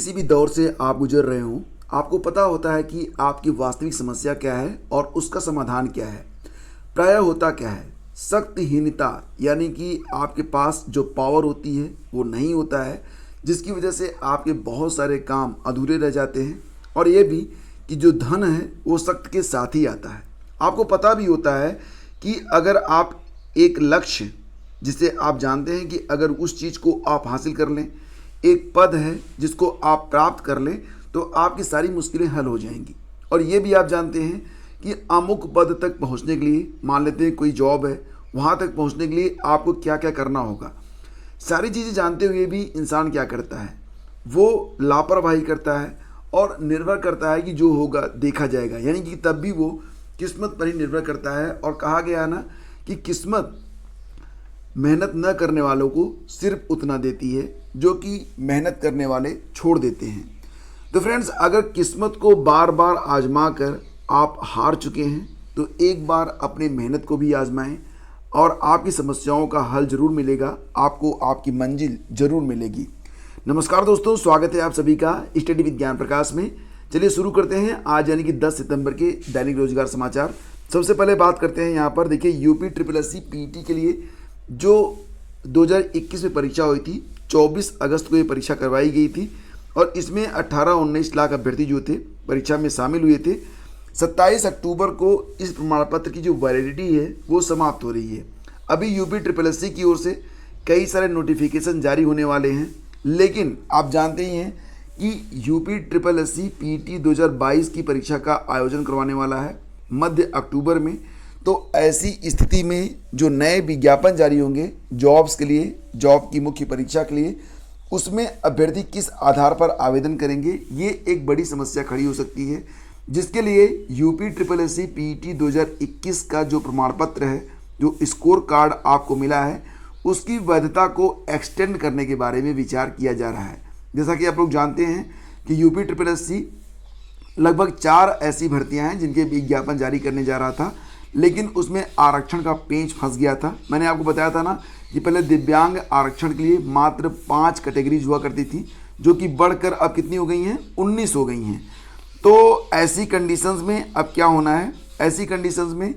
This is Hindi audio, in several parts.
किसी भी दौर से आप गुजर रहे हों, आपको पता होता है कि आपकी वास्तविक समस्या क्या है और उसका समाधान क्या है। प्रायः होता क्या है, शक्तिहीनता यानी कि आपके पास जो पावर होती है वो नहीं होता है, जिसकी वजह से आपके बहुत सारे काम अधूरे रह जाते हैं। और ये भी कि जो धन है वो शक्ति के साथ ही आता है। आपको पता भी होता है कि अगर आप एक लक्ष्य जिसे आप जानते हैं कि अगर उस चीज़ को आप हासिल कर लें, एक पद है जिसको आप प्राप्त कर लें, तो आपकी सारी मुश्किलें हल हो जाएंगी। और ये भी आप जानते हैं कि अमुक पद तक पहुंचने के लिए, मान लेते हैं कोई जॉब है, वहां तक पहुंचने के लिए आपको क्या क्या करना होगा। सारी चीज़ें जानते हुए भी इंसान क्या करता है, वो लापरवाही करता है और निर्भर करता है कि जो होगा देखा जाएगा। यानी कि तब भी वो किस्मत पर ही निर्भर करता है। और कहा गया है ना कि किस्मत मेहनत न करने वालों को सिर्फ उतना देती है जो कि मेहनत करने वाले छोड़ देते हैं। तो फ्रेंड्स, अगर किस्मत को बार बार आजमा कर आप हार चुके हैं तो एक बार अपनी मेहनत को भी आजमाएं और आपकी समस्याओं का हल जरूर मिलेगा, आपको आपकी मंजिल जरूर मिलेगी। नमस्कार दोस्तों, स्वागत है आप सभी का स्टडी विद ज्ञान प्रकाश में। चलिए शुरू करते हैं आज यानी कि 10 सितंबर के दैनिक रोजगार समाचार। सबसे पहले बात करते हैं यहाँ पर, देखिए यूपी SSC पीटी के लिए जो 2021 में परीक्षा हुई थी, 24 अगस्त को ये परीक्षा करवाई गई थी और इसमें 18-19 लाख अभ्यर्थी जो थे परीक्षा में शामिल हुए थे। 27 अक्टूबर को इस प्रमाण पत्र की जो वैलिडिटी है वो समाप्त हो रही है। अभी यूपी SSC की ओर से कई सारे नोटिफिकेशन जारी होने वाले हैं, लेकिन आप जानते ही हैं कि यूपी SSC पीटी 2022 की परीक्षा का आयोजन करवाने वाला है मध्य अक्टूबर में। तो ऐसी स्थिति में जो नए विज्ञापन जारी होंगे जॉब्स के लिए, जॉब की मुख्य परीक्षा के लिए, उसमें अभ्यर्थी किस आधार पर आवेदन करेंगे, ये एक बड़ी समस्या खड़ी हो सकती है। जिसके लिए यूपी SSC पीटी 2021 का जो प्रमाण पत्र है, जो स्कोर कार्ड आपको मिला है, उसकी वैधता को एक्सटेंड करने के बारे में विचार किया जा रहा है। जैसा कि आप लोग जानते हैं कि यूपी SSC लगभग 4 ऐसी भर्तियां हैं जिनके विज्ञापन जारी करने जा रहा था, लेकिन उसमें आरक्षण का पेंच फंस गया था। मैंने आपको बताया था ना कि पहले दिव्यांग आरक्षण के लिए मात्र 5 कैटेगरीज हुआ करती थी, जो कि बढ़कर अब कितनी हो गई हैं, 19 हो गई हैं। तो ऐसी कंडीशंस में अब क्या होना है, ऐसी कंडीशंस में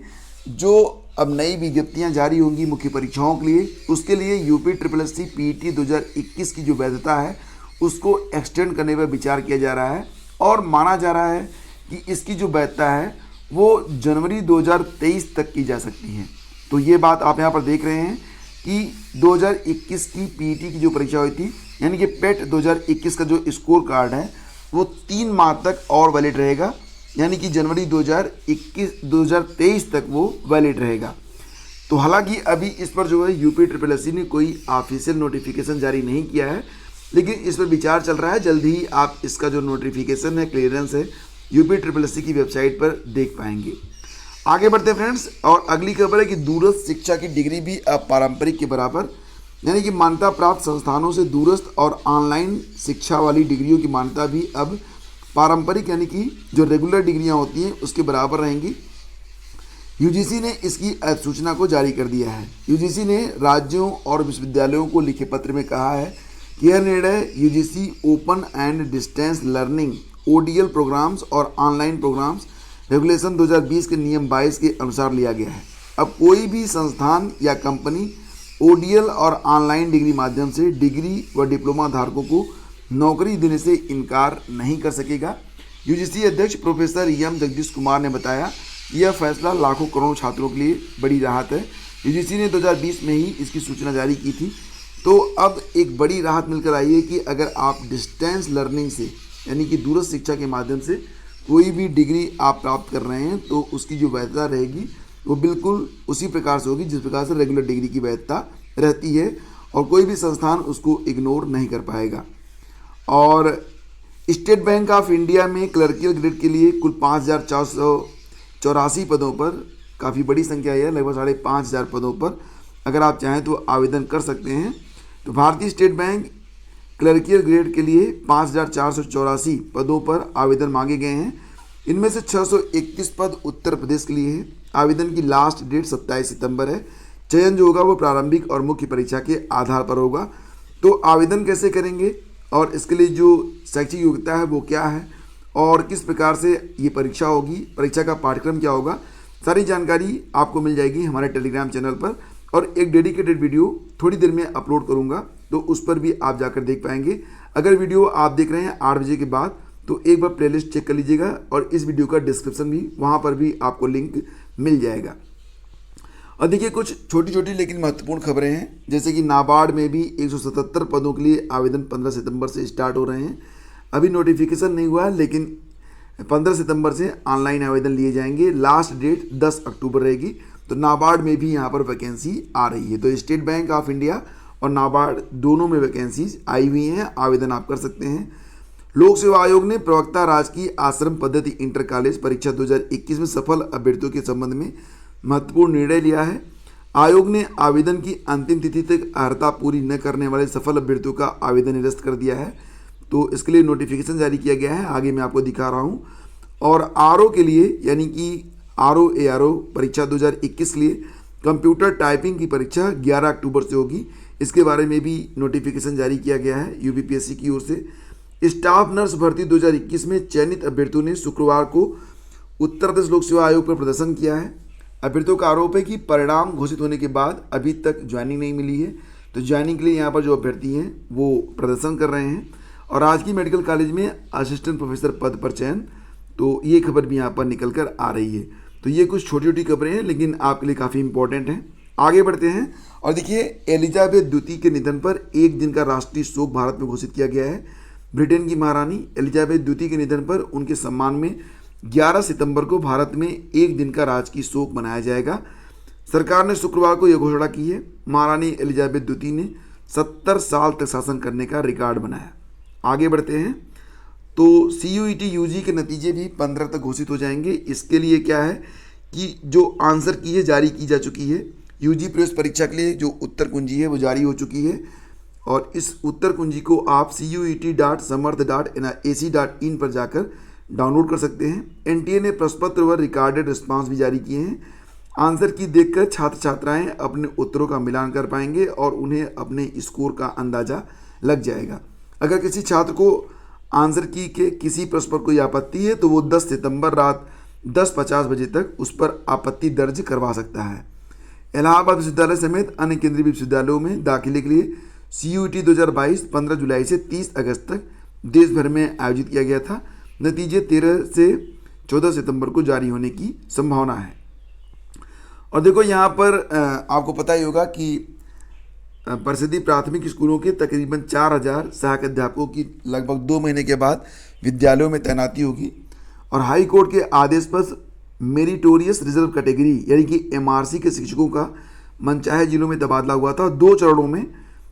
जो अब नई विज्ञप्तियां जारी होंगी मुख्य परीक्षाओं के लिए, उसके लिए यूपी SSC पीटी 2021 की जो वैधता है उसको एक्सटेंड करने पर विचार किया जा रहा है और माना जा रहा है कि इसकी जो वैधता है वो जनवरी 2023 तक की जा सकती है। तो ये बात आप यहाँ पर देख रहे हैं कि 2021 की पीटी की जो परीक्षा हुई थी, यानी कि पेट 2021 का जो स्कोर कार्ड है वो 3 माह तक और वैलिड रहेगा, यानी कि जनवरी 2023 तक वो वैलिड रहेगा। तो हालांकि अभी इस पर जो है यूपी SSC ने कोई ऑफिशियल नोटिफिकेशन जारी नहीं किया है, लेकिन इस पर विचार चल रहा है। जल्द ही आप इसका जो नोटिफिकेशन है, क्लियरेंस है, यूपी SSC की वेबसाइट पर देख पाएंगे। आगे बढ़ते हैं फ्रेंड्स, और अगली खबर है कि दूरस्थ शिक्षा की डिग्री भी अब पारंपरिक के बराबर, यानी कि मान्यता प्राप्त संस्थानों से दूरस्थ और ऑनलाइन शिक्षा वाली डिग्रियों की मान्यता भी अब पारंपरिक यानी कि जो रेगुलर डिग्रियां होती हैं उसके बराबर रहेंगी। यूजीसी ने इसकी अधिसूचना को जारी कर दिया है। यूजीसी ने राज्यों और विश्वविद्यालयों को लिखे पत्र में कहा है कि यह निर्णय UGC open and distance learning ODL programmes और ऑनलाइन प्रोग्राम्स रेगुलेशन 2020 के नियम 22 के अनुसार लिया गया है। अब कोई भी संस्थान या कंपनी ODL और ऑनलाइन डिग्री माध्यम से डिग्री व डिप्लोमा धारकों को नौकरी देने से इनकार नहीं कर सकेगा। यूजीसी अध्यक्ष प्रोफेसर एम जगदीश कुमार ने बताया, यह फैसला लाखों करोड़ों छात्रों के लिए बड़ी राहत है। यूजीसी ने 2020 में ही इसकी सूचना जारी की थी, तो अब एक बड़ी राहत मिलकर आई है कि अगर आप डिस्टेंस लर्निंग से यानी कि दूरस्थ शिक्षा के माध्यम से कोई भी डिग्री आप प्राप्त कर रहे हैं तो उसकी जो वैधता रहेगी वो बिल्कुल उसी प्रकार से होगी जिस प्रकार से रेगुलर डिग्री की वैधता रहती है, और कोई भी संस्थान उसको इग्नोर नहीं कर पाएगा। और स्टेट बैंक ऑफ इंडिया में क्लर्कियल ग्रेड के लिए कुल 5484 पदों पर, काफ़ी बड़ी संख्या है, लगभग 5500 पदों पर अगर आप चाहें तो आवेदन कर सकते हैं। तो भारतीय स्टेट बैंक क्लर्कियल ग्रेड के लिए 5484 पदों पर आवेदन मांगे गए हैं। इनमें से 631 पद उत्तर प्रदेश के लिए है। आवेदन की लास्ट डेट 27 सितंबर है। चयन जो होगा वो प्रारंभिक और मुख्य परीक्षा के आधार पर होगा। तो आवेदन कैसे करेंगे और इसके लिए जो शैक्षिक योग्यता है वो क्या है और किस प्रकार से ये परीक्षा होगी, परीक्षा का पाठ्यक्रम क्या होगा, सारी जानकारी आपको मिल जाएगी हमारे टेलीग्राम चैनल पर। और एक डेडिकेटेड वीडियो थोड़ी देर में अपलोड करूँगा, तो उस पर भी आप जाकर देख पाएंगे। अगर वीडियो आप देख रहे हैं 8 बजे के बाद तो एक बार प्लेलिस्ट चेक कर लीजिएगा और इस वीडियो का डिस्क्रिप्शन भी, वहाँ पर भी आपको लिंक मिल जाएगा। और देखिए कुछ छोटी छोटी लेकिन महत्वपूर्ण खबरें हैं, जैसे कि नाबार्ड में भी 177 पदों के लिए आवेदन 15 सितंबर से स्टार्ट हो रहे हैं। अभी नोटिफिकेशन नहीं हुआ है, लेकिन 15 सितंबर से ऑनलाइन आवेदन लिए जाएंगे। लास्ट डेट 10 अक्टूबर रहेगी। तो नाबार्ड में भी यहाँ पर वैकेंसी आ रही है। तो स्टेट बैंक ऑफ इंडिया और नाबार्ड दोनों में वैकेंसीज आई हुई हैं, आवेदन आप कर सकते हैं। लोक सेवा आयोग ने प्रवक्ता राजकीय आश्रम पद्धति इंटर कॉलेज परीक्षा 2021 में सफल अभ्यर्थियों के संबंध में महत्वपूर्ण निर्णय लिया है। आयोग ने आवेदन की अंतिम तिथि तक अर्हता पूरी न करने वाले सफल अभ्यर्थियों का आवेदन निरस्त कर दिया है। तो इसके लिए नोटिफिकेशन जारी किया गया है, आगे मैं आपको दिखा रहा हूँ। और आरओ के लिए यानी कि आरओ परीक्षा 2021 के लिए कंप्यूटर टाइपिंग की परीक्षा 11 अक्टूबर से होगी। इसके बारे में भी नोटिफिकेशन जारी किया गया है यूपीपीएससी की ओर से। स्टाफ नर्स भर्ती 2021 में चयनित अभ्यर्थियों ने शुक्रवार को उत्तर प्रदेश लोक सेवा आयोग पर प्रदर्शन किया है। अभ्यर्थियों का आरोप है कि परिणाम घोषित होने के बाद अभी तक ज्वाइनिंग नहीं मिली है। तो ज्वाइनिंग के लिए यहाँ पर जो अभ्यर्थी हैं वो प्रदर्शन कर रहे हैं। और राजकीय मेडिकल कॉलेज में असिस्टेंट प्रोफेसर पद पर चयन, तो ये खबर भी यहाँ पर निकल कर आ रही है। तो ये कुछ छोटी छोटी खबरें हैं, लेकिन आपके लिए काफ़ी इंपॉर्टेंट हैं। आगे बढ़ते हैं और देखिए, एलिजाबेथ द्वितीय के निधन पर एक दिन का राष्ट्रीय शोक भारत में घोषित किया गया है। ब्रिटेन की महारानी एलिजाबेथ द्वितीय के निधन पर उनके सम्मान में 11 सितंबर को भारत में एक दिन का राजकीय शोक मनाया जाएगा। सरकार ने शुक्रवार को यह घोषणा की है। महारानी एलिजाबेथ द्वितीय ने 70 साल तक शासन करने का रिकॉर्ड बनाया। आगे बढ़ते हैं तो CUET UG के नतीजे भी 15 तक घोषित हो जाएंगे। इसके लिए क्या है कि जो आंसर की है जारी की जा चुकी है। UG प्रवेश परीक्षा के लिए जो उत्तर कुंजी है वो जारी हो चुकी है और इस उत्तर कुंजी को आप CUET.samarth.ac.in पर जाकर डाउनलोड कर सकते हैं। NTA ने प्रश्नपत्र व रिकॉर्डेड रिस्पांस भी जारी किए हैं। आंसर की देखकर छात्र छात्राएं अपने उत्तरों का मिलान कर पाएंगे और उन्हें अपने स्कोर का अंदाज़ा लग जाएगा। अगर किसी छात्र को आंसर की के किसी प्रश्न पर कोई आपत्ति है तो वो 10 सितंबर रात 10:50 बजे तक उस पर आपत्ति दर्ज करवा सकता है। इलाहाबाद विश्वविद्यालय समेत अन्य केंद्रीय विश्वविद्यालयों में दाखिले के लिए CUET 2022 15 जुलाई से 30 अगस्त तक देश भर में आयोजित किया गया था। नतीजे 13 से 14 सितंबर को जारी होने की संभावना है। और देखो यहाँ पर आपको पता ही होगा कि परिषदीय प्राथमिक स्कूलों के तकरीबन 4000 सहायक अध्यापकों की लगभग 2 महीने के बाद विद्यालयों में तैनाती होगी। और हाई कोर्ट के आदेश पर मेरिटोरियस रिजर्व कैटेगरी यानी कि MRC के शिक्षकों का मनचाहे जिलों में तबादला हुआ था 2 चरणों में।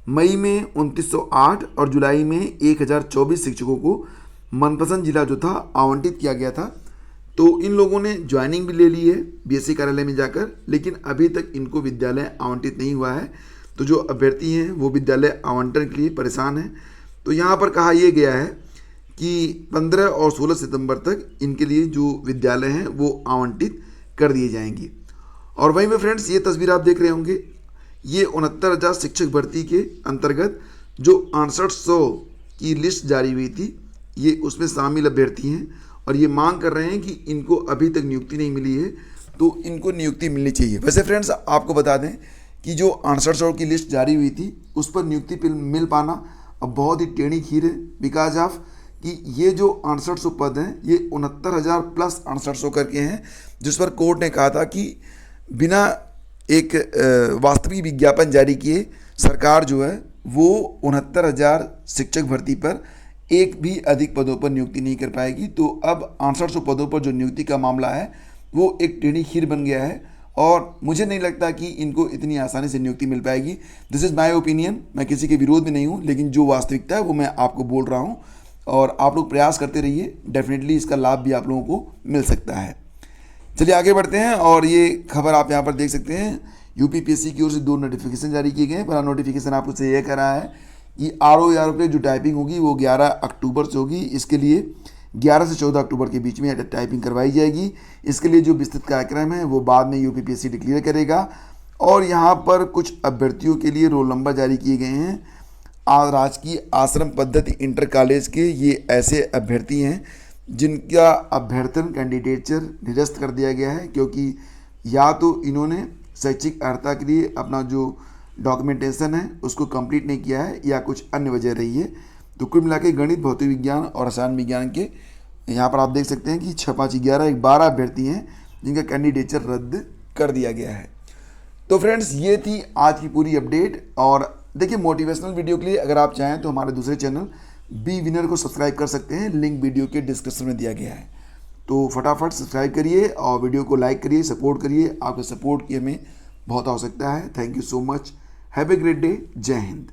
मई में 2908 और जुलाई में 1024 शिक्षकों को मनपसंद जिला जो था आवंटित किया गया था। तो इन लोगों ने ज्वाइनिंग भी ले ली है BSc कार्यालय में जाकर, लेकिन अभी तक इनको विद्यालय आवंटित नहीं हुआ है। तो जो अभ्यर्थी हैं वो विद्यालय आवंटन के लिए परेशान हैं। तो यहाँ पर कहा यह गया है कि 15 और 16 सितंबर तक इनके लिए जो विद्यालय हैं वो आवंटित कर दिए जाएंगे। और वहीं में फ्रेंड्स ये तस्वीर आप देख रहे होंगे, ये 69,000 शिक्षक भर्ती के अंतर्गत जो 6800 की लिस्ट जारी हुई थी, ये उसमें शामिल अभ्यर्थी हैं और ये मांग कर रहे हैं कि इनको अभी तक नियुक्ति नहीं मिली है, तो इनको नियुक्ति मिलनी चाहिए। वैसे फ्रेंड्स आपको बता दें कि जो 6800 की लिस्ट जारी हुई थी उस पर नियुक्ति मिल पाना अब बहुत ही टेढ़ी खीर है, बिकॉज ऑफ कि ये जो 6800 पद हैं ये 69,000 प्लस 6800 करके हैं, जिस पर कोर्ट ने कहा था कि बिना एक वास्तविक विज्ञापन जारी किए सरकार जो है वो 69,000 शिक्षक भर्ती पर एक भी अधिक पदों पर नियुक्ति नहीं कर पाएगी। तो अब 6800 पदों पर जो नियुक्ति का मामला है वो एक टेढ़ी खीर बन गया है और मुझे नहीं लगता कि इनको इतनी आसानी से नियुक्ति मिल पाएगी। दिस इज़ माय ओपिनियन, मैं किसी के विरोध में नहीं हूँ, लेकिन जो वास्तविकता है वो मैं आपको बोल रहा हूँ और आप लोग प्रयास करते रहिए, डेफिनेटली इसका लाभ भी आप लोगों को मिल सकता है। चलिए आगे बढ़ते हैं और ये खबर आप यहाँ पर देख सकते हैं, यूपीपीएससी की ओर से 2 नोटिफिकेशन जारी किए गए हैं। पहला नोटिफिकेशन आपको से यह कह रहा है कि आरओ के जो टाइपिंग होगी वो 11 अक्टूबर से होगी। इसके लिए 11 से 14 अक्टूबर के बीच में टाइपिंग करवाई जाएगी। इसके लिए जो विस्तृत कार्यक्रम है वो बाद में यूपीपीएससी डिक्लेयर करेगा। और यहाँ पर कुछ अभ्यर्थियों के लिए रोल नंबर जारी किए गए हैं। राजकीय आश्रम पद्धति इंटर कॉलेज के ये ऐसे अभ्यर्थी हैं जिनका अभ्यर्थन कैंडिडेचर निरस्त कर दिया गया है, क्योंकि या तो इन्होंने शैक्षिक अर्हता के लिए अपना जो डॉक्यूमेंटेशन है उसको कंप्लीट नहीं किया है या कुछ अन्य वजह रही है। तो कुल मिला के गणित, भौतिक विज्ञान और रसायन विज्ञान के यहाँ पर आप देख सकते हैं कि 6, 5, 11, 12 अभ्यर्थी हैं जिनका कैंडिडेचर रद्द कर दिया गया है। तो फ्रेंड्स, ये थी आज की पूरी अपडेट। और देखिए, मोटिवेशनल वीडियो के लिए अगर आप चाहें तो हमारे दूसरे चैनल बी विनर को सब्सक्राइब कर सकते हैं, लिंक वीडियो के डिस्क्रिप्शन में दिया गया है। तो फटाफट सब्सक्राइब करिए और वीडियो को लाइक करिए, सपोर्ट करिए। आपके सपोर्ट की हमें बहुत आवश्यकता है। Thank you so much. Have a great day. जय हिंद।